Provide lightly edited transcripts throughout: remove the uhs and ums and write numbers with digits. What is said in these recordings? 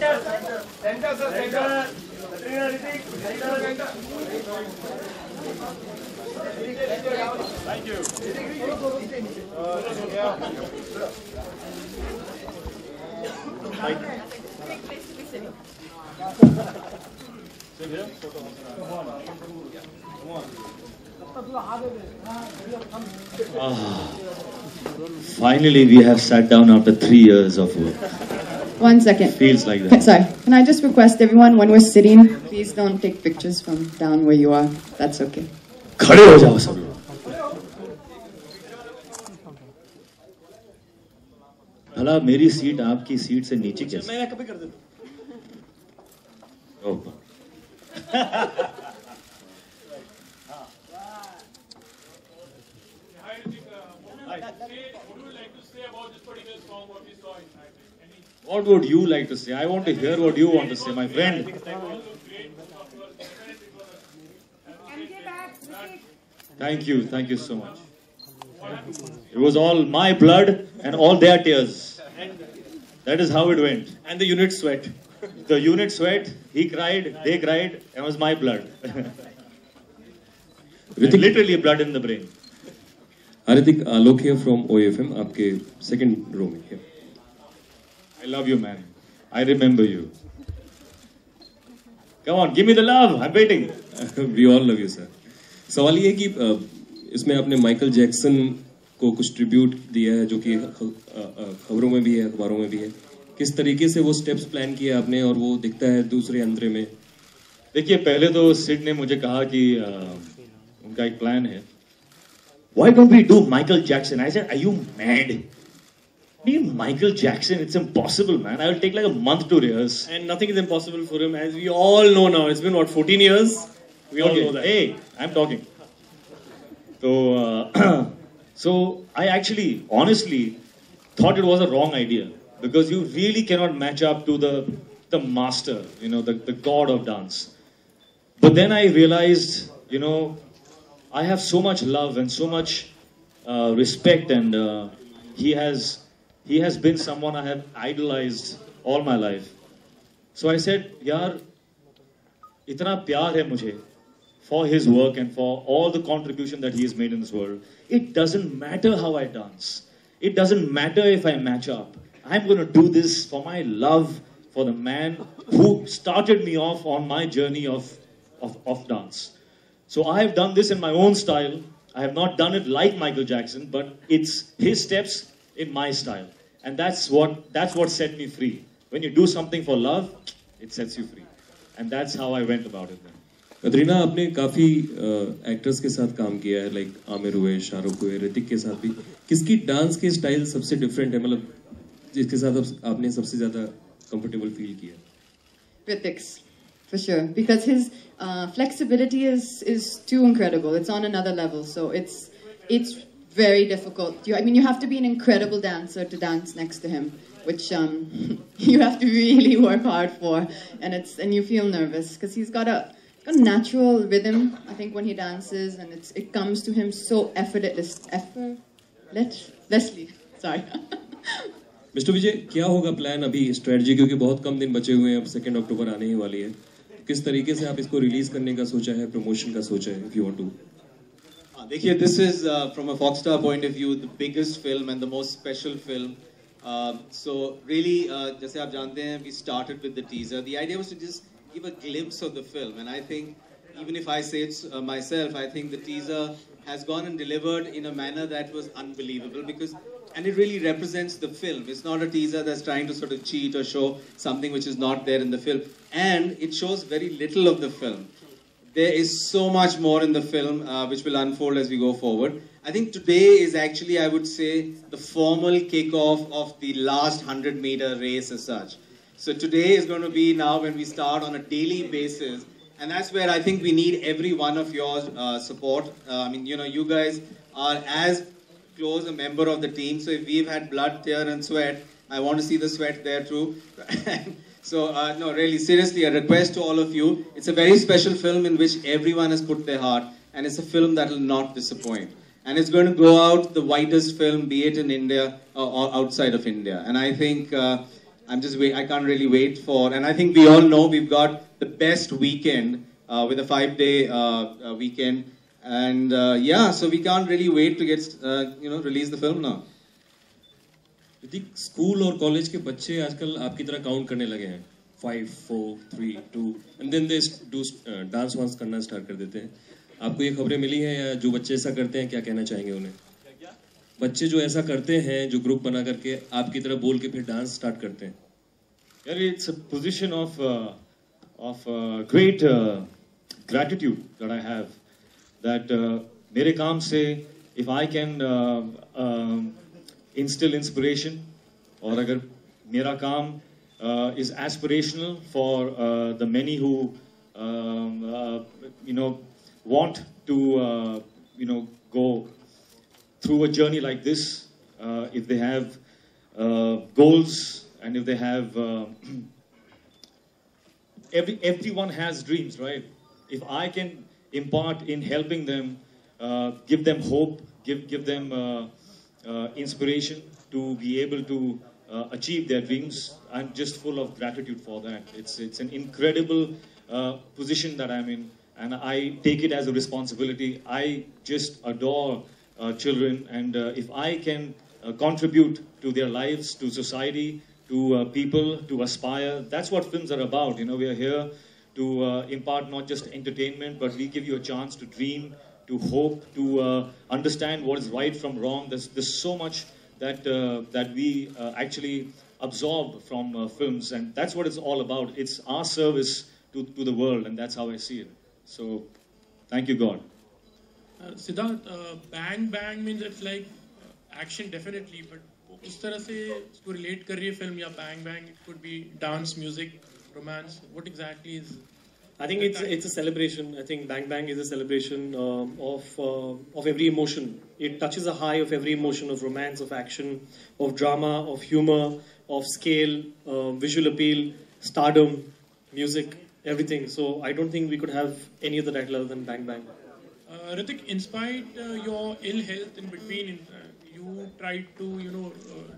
Thank you. Finally, we have sat down after 3 years of work. 1 second. Feels like that. Sorry. Can I just request everyone, when we're sitting, please don't take pictures from down where you are. That's okay. खड़े हो जाओ सब लोग. भला मेरी seat आपकी seat से नीचे कैसे? मैं कभी कर देता हूँ. What would you like to say? I want to hear what you want to say, my friend. Thank you so much. It was all my blood and all their tears. That is how it went. And the unit sweat. The unit sweat, he cried, they cried, and it was my blood. Literally blood in the brain. Aritik, Alok here from OFM, आपके second row में. I love you, man. I remember you. Come on, give me the love. I'm waiting. We all love you, sir. सवाल ये है कि इसमें आपने Michael Jackson को कुछ ट्रिब्यूट दिया है, जो कि खबरों में भी है, अखबारों में भी है. किस तरीके से वो स्टेप्स प्लान किए आपने और वो दिखता है दूसरे अंतरे में? देखिए, पहले तो सिड ने मुझे कहा कि उनका एक प्लान है. Why don't we do Michael Jackson? I said, are you mad? Michael Jackson, it's impossible, man. I will take like a month to rehearse. And nothing is impossible for him, as we all know now. It's been, what, 14 years? We all know that. Hey, I'm talking. So I actually, honestly, thought it was a wrong idea. Because you really cannot match up to the master, the god of dance. But then I realized, I have so much love and so much respect, and he has been someone I have idolized all my life. So I said, yaar, itna pyar hai mujhe for his work and for all the contribution that he has made in this world. It doesn't matter how I dance. It doesn't matter if I match up. I'm going to do this for my love for the man who started me off on my journey of dance. So I have done this in my own style. I have not done it like Michael Jackson, but it's his steps in my style. And that's what set me free. When you do something for love, it sets you free. And that's how I went about it then. Katrina, आपने काफी actors के साथ काम किया है, like Aamir हुए, शाहरुख हुए, ऋतिक के साथ भी. किसकी डांस के स्टाइल सबसे डिफरेंट है, मतलब जिसके साथ आपने सबसे ज्यादा कंफर्टेबल फील किया? Ritik's, for sure, because his flexibility is too incredible. It's on another level, so it's very difficult. You have to be an incredible dancer to dance next to him, which you have to really work hard for, and you feel nervous because he's got a natural rhythm, I think, when he dances, and it comes to him so effortlessly. Sorry. Mister Vijay, क्या होगा plan अभी, strategy, क्योंकि बहुत कम दिन बचे हुए हैं, अब 2 अक्टूबर आने ही वाली है. किस तरीके से आप इसको रिलीज करने का सोचा है, प्रमोशन का सोचा है, if you want to? देखिए, this is from a Foxstar point of view the biggest film and the most special film. So really, जैसे आप जानते हैं, we started with the teaser. The idea was to just give a glimpse of the film, and I think, even if I say it myself, I think the teaser has gone and delivered in a manner that was unbelievable, and it really represents the film. It's not a teaser that's trying to sort of cheat or show something which is not there in the film, and it shows very little of the film. There is so much more in the film which will unfold as we go forward. I think today is actually, I would say, the formal kickoff of the last 100-meter race as such. So today is going to be now when we start on a daily basis, and that's where I think we need every one of your support. You guys are as close a member of the team, so if we've had blood, tear and sweat, I want to see the sweat there too. So no, really, seriously, a request to all of you. It's a very special film in which everyone has put their heart, and it's a film that will not disappoint. And it's going to go out the widest film, be it in India or outside of India. And I think I can't really wait for, and I think we all know we've got the best weekend with a 5-day weekend, and yeah, so we can't really wait to get release the film now. Hrithik, school और college के बच्चे आजकल आपकी तरह count करने लगे हैं 5, 4, 3, 2 and then they do dance once करना स्टार्ट कर देते हैं. आपको ये खबरें मिली हैं या जो बच्चे ऐसा करते हैं क्या कहना चाहेंगे उन्हें? बच्चे जो ऐसा करते हैं जो ग्रुप बना करके आपकी तरह बोल के फिर डांस स्टार्ट करते हैं. Yeah, it's a position of great gratitude that I have. That मेरे काम से if I can instill inspiration, और अगर मेरा काम is aspirational for the many who want to go through a journey like this, if they have goals and if they have everyone has dreams, right? If I can impart in helping them, give them hope, give them inspiration to be able to achieve their dreams, I'm just full of gratitude for that. It's an incredible position that I'm in, and I take it as a responsibility. I just adore children, and if I can contribute to their lives, to society, to people, to aspire, that's what films are about. We are here to impart not just entertainment, but we give you a chance to dream, to hope, to understand what is right from wrong. There's so much that we actually absorb from films, and that's what it's all about. It's our service to the world, and that's how I see it. So, thank you, God. Siddharth, bang bang means it's like action definitely, but उस तरह से इसको relate कर रही है film या bang bang, it could be dance, music, romance. What exactly is? I think it's a celebration. I think Bang Bang is a celebration of every emotion. It touches a high of every emotion, of romance, of action, of drama, of humor, of scale, visual appeal, stardom, music, everything. So I don't think we could have any other title other than Bang Bang. Hrithik, in spite your ill health in between, you tried to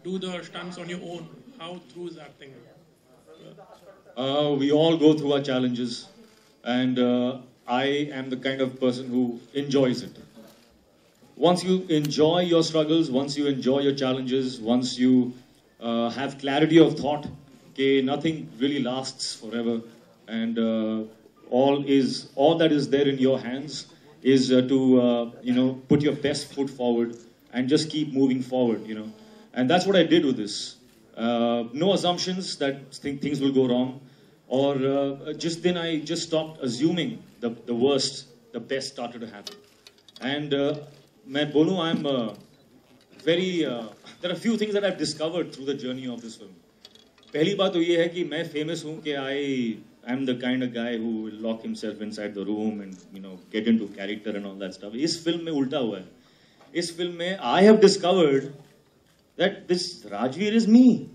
do the stunts on your own. How through is acting? We all go through our challenges, and I am the kind of person who enjoys it. Once you enjoy your struggles, once you enjoy your challenges, once you have clarity of thought, okay, nothing really lasts forever, and all that is there in your hands is to put your best foot forward and just keep moving forward, and that's what I did with this. No assumptions that things will go wrong, or just then I just stopped assuming the worst, the best started to happen. And मैं बोलूँ, I'm very there are a few things that I've discovered through the journey of this film. पहली बात तो ये है कि मैं famous हूँ कि I'm the kind of guy who will lock himself inside the room and get into character and all that stuff. इस film में उल्टा हुआ है. इस film में I have discovered that this Rajveer is me.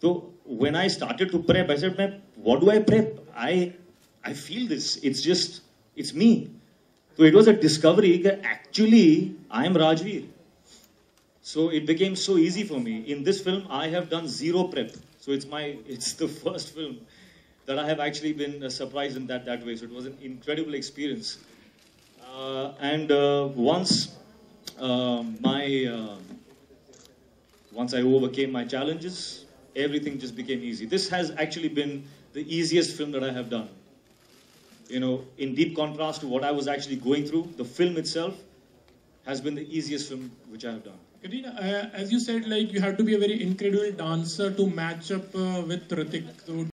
So when I started to prep, I said, what do I prep? I feel this. It's me. So it was a discovery that actually I am Rajveer. So it became so easy for me. In this film, I have done zero prep. So it's the first film that I have actually been surprised in that way. So it was an incredible experience. Once I overcame my challenges, everything just became easy. This has actually been the easiest film that I have done. In deep contrast to what I was actually going through, the film itself has been the easiest film which I have done. Katrina, as you said, you have to be a very incredible dancer to match up with Hrithik. So